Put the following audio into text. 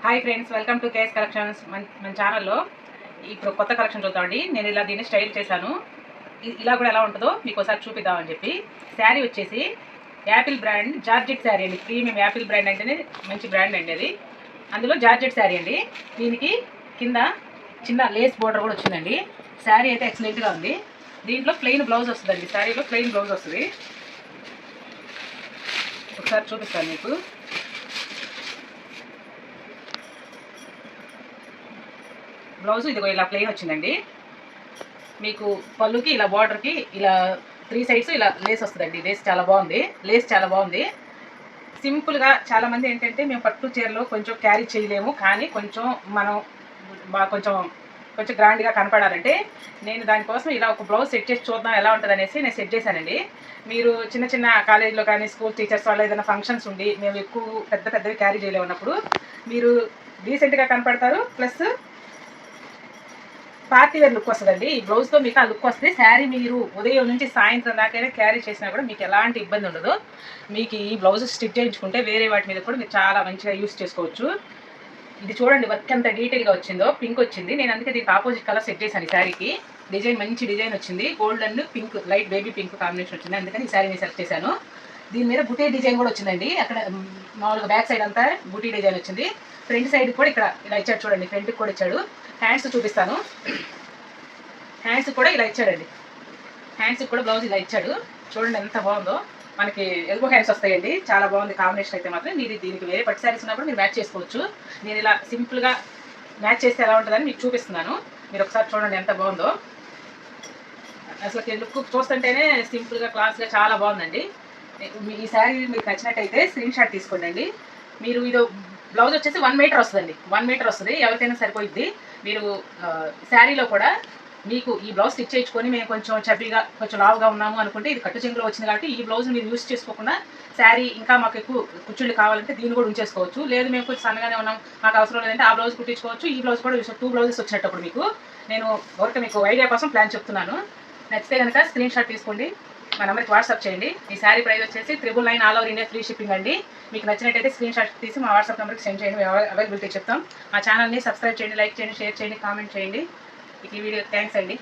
Hi friends, welcome to KS collections. మన ఛానల్లో ఇప్పుడు కొత్త కలెక్షన్ చూద్దామండి. నేను ఇలా దీన్ని స్టైల్ చేశాను. ఇలా కూడా ఎలా ఉంటుందో మీకు ఒకసారి చూపిద్దామని చెప్పి. శారీ వచ్చేసి యాపిల్ బ్రాండ్ జార్జెట్ శారీ అండి. ప్రీమియం యాపిల్ బ్రాండ్ అంటేనే మంచి బ్రాండ్ అండి అది. అందులో జార్జెట్ శారీ అండి. దీనికి కింద చిన్న లేస్ బోర్డర్ కూడా వచ్చిందండి. శారీ అయితే ఎక్సలెంట్గా ఉంది. దీంట్లో ప్లెయిన్ బ్లౌజ్ వస్తుందండి. శారీలో ప్లెయిన్ బ్లౌజ్ వస్తుంది. ఒకసారి చూపిస్తాను మీకు. బ్లౌజ్ ఇదిగో ఇలా ప్లెయిన్ వచ్చిందండి. మీకు పళ్ళుకి ఇలా బార్డర్కి ఇలా 3 సైడ్స్ ఇలా లేస్ వస్తుందండి. లేస్ చాలా బాగుంది. సింపుల్గా చాలామంది ఏంటంటే మేము పట్టు చీరలో కొంచెం క్యారీ చేయలేము, కానీ మనం కొంచెం గ్రాండ్గా కనపడాలంటే నేను దానికోసం ఇలా ఒక బ్లౌజ్ సెట్ చేసి చూద్దాం ఎలా ఉంటుంది అనేసి నేను సెట్ చేశానండి. మీరు చిన్న కాలేజీలో కానీ స్కూల్ టీచర్స్ వాళ్ళు ఏదైనా ఫంక్షన్స్ ఉండి మేము ఎక్కువ పెద్దవి క్యారీ చేయలేమన్నప్పుడు మీరు డీసెంట్గా కనపడతారు. ప్లస్ పార్టీ వేర్ లుక్ వస్తుందండి. ఈ బ్లౌజ్తో మీకు ఆ లుక్ వస్తుంది. శారీ మీరు ఉదయం నుంచి సాయంత్రం దాకైనా క్యారీ చేసినా కూడా మీకు ఎలాంటి ఇబ్బంది ఉండదు. మీకు ఈ బ్లౌజ్ స్టిచ్ చేయించుకుంటే వేరే వాటి మీద కూడా మీరు చాలా మంచిగా యూస్ చేసుకోవచ్చు. ఇది చూడండి, వర్క్ ఎంత డీటెయిల్గా వచ్చిందో. పింక్ వచ్చింది. నేను అందుకే దీనికి ఆపోజిట్ కలర్ సెట్ చేశాను. ఈ శారీకి డిజైన్ మంచి డిజైన్ వచ్చింది. Gold and pink, light baby pink combination వచ్చింది. అందుకని ఈ శారీని సెలెక్ట్ చేశాను. దీని మీద బుటీ డిజైన్ కూడా వచ్చిందండి. అక్కడ మామూలుగా బ్యాక్ సైడ్ అంతా బుటీ డిజైన్ వచ్చింది. ఫ్రంట్ సైడ్ కూడా ఇక్కడ ఇలా ఇచ్చాడు చూడండి. ఫ్రంట్కి కూడా ఇచ్చాడు. హ్యాండ్స్ చూపిస్తాను. హ్యాండ్స్ కూడా ఇలా ఇచ్చాడండి. హ్యాండ్స్కి కూడా బ్లౌజ్ ఇలా ఇచ్చాడు. చూడండి ఎంత బాగుందో. మనకి ఎల్బో హ్యాండ్స్ వస్తాయండి. చాలా బాగుంది కాంబినేషన్. అయితే మాత్రం మీరు దీనికి వేరే పట్టు శారీస్ ఉన్నప్పుడు మీరు మ్యాచ్ చేసుకోవచ్చు. నేను ఇలా సింపుల్గా మ్యాచ్ చేస్తే ఎలా ఉంటుందని మీకు చూపిస్తున్నాను. మీరు ఒకసారి చూడండి ఎంత బాగుందో. అసలు లుక్ చూస్తుంటేనే సింపుల్గా క్లాస్గా చాలా బాగుందండి. ఈ శారీ మీకు నచ్చినట్టయితే స్క్రీన్ షాట్ తీసుకోండి. మీరు ఇది బ్లౌజ్ వచ్చేసి 1 మీటర్ వస్తుందండి. 1 మీటర్ వస్తుంది. ఎవరికైనా సరిపోయిద్ది. మీరు శారీలో కూడా మీకు ఈ బ్లౌజ్ స్టిచ్ చేయించుకొని మేము కొంచెం చబ్బీగా కొంచెం లావుగా ఉన్నాము అనుకుంటే ఇది కట్టు చెంగులో వచ్చింది కాబట్టి ఈ బ్లౌజ్ మీరు యూస్ చేసుకోకుండా శారీ ఇంకా మాకు ఎక్కువ కుచ్చుళ్ళు కావాలంటే దీన్ని కూడా ఉంచేసుకోవచ్చు. లేదు మేము కొంచెం సన్నగానే ఉన్నాం, మాకు అవసరం లేదంటే ఆ బ్లౌజ్ కుట్టించుకోవచ్చు. ఈ బ్లౌజ్ కూడా 2 బ్లౌజెస్ వచ్చినప్పుడు నేను మీకు ఐడియా కోసం ప్లాన్ చెప్తున్నాను. నచ్చితే కనుక స్క్రీన్ షాట్ తీసుకోండి, మా నెంబర్కి వాట్సాప్ చేయండి. ఈ శారీ ప్రైస్ వచ్చేసి 999 all over India free shipping అండి. మీకు నచ్చినట్టయితే స్క్రీన్ షాట్ తీసి మా వాట్సాప్ నెంబర్కి సెండ్ చేయండి. అవైలబిలిటీ చెప్తాం. మా ఛానల్ని సబ్స్క్రైబ్ చేయండి, లైక్ చేయండి, షేర్ చేయండి, కామెంట్ చేయండి. ఈ వీడియో థ్యాంక్స్ అండి.